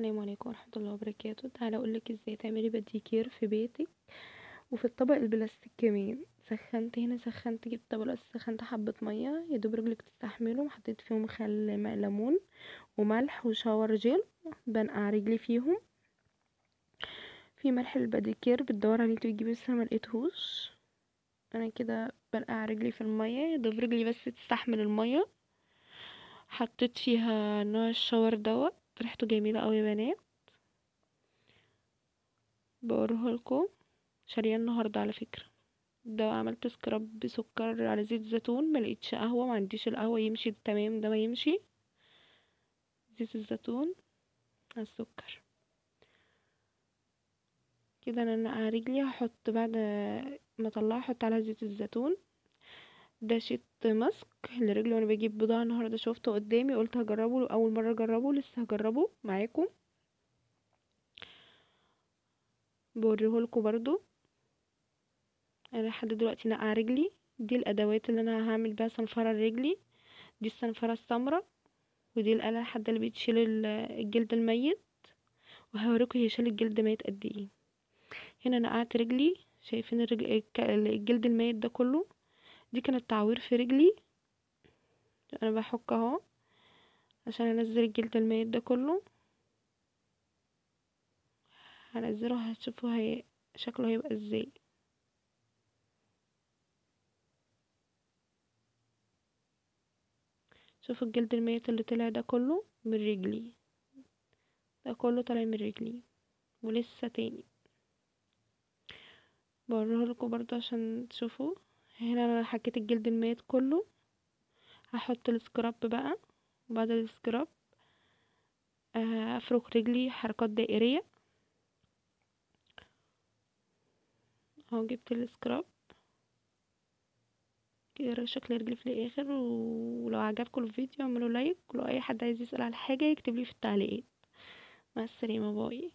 السلام عليكم ورحمة الله وبركاته. تعالى اقولك ازاي تعملي باديكير في بيتك وفي الطبق البلاستيك كمان. سخنت جبت طبق بلاستيك، سخنت حبة مية يا دوب رجلك تستحملهم، حطيت فيهم خل ليمون وملح وشاور جيل، بنقع رجلي فيهم. في ملح الباديكير بتدور عليه تجيبيه بس انا ملقتهوش. انا كده بنقع رجلي في المية يا دوب رجلي بس تستحمل المية. حطيت فيها نوع الشاور دوت، ريحته جميلة اوي يا بنات، بوريهولكم. شاريه النهارده على فكره. ده عملت سكراب بسكر على زيت زيتون، ملقتش قهوه، ما عنديش القهوه يمشي تمام، ده ما يمشي. زيت الزيتون على السكر كده. انا نقع رجلي، هحط بعد ما اطلعها احط عليها زيت الزيتون. ده شيت ماسك لرجلي، وانا بجيب بضاعه النهارده شفته قدامي قلت هجربه، اول مره اجربه لسه هجربه معاكم، بوريهولكم برضو. انا لحد دلوقتي نقع رجلي. دي الادوات اللي انا هعمل بيها صنفره رجلي. دي الصنفره السمراء، ودي الآلة الحادة اللي بتشيل الجلد الميت، وهوريكم هي شال الجلد ميت قد ايه. هنا نقعت رجلي، شايفين الجلد الميت ده كله. دي كانت تعوير في رجلي، انا بحك اهو عشان انزل الجلد الميت ده كله. هنزله هتشوفوا شكله هيبقى ازاي. شوفوا الجلد الميت اللي طلع ده كله من رجلي، ده كله طالع من رجلي ولسه تاني. بوريهولكوا برضه عشان تشوفوا. هنا انا حكيت الجلد الميت كله. هحط السكراب بقى، وبعد السكراب افرك رجلي حركات دائرية اهو. جبت السكراب كده شكل رجلي في الاخر. ولو عجبكم الفيديو اعملوا لايك، ولو اي حد عايز يسأل على حاجة يكتب لي في التعليقات. مع السلامة، باي.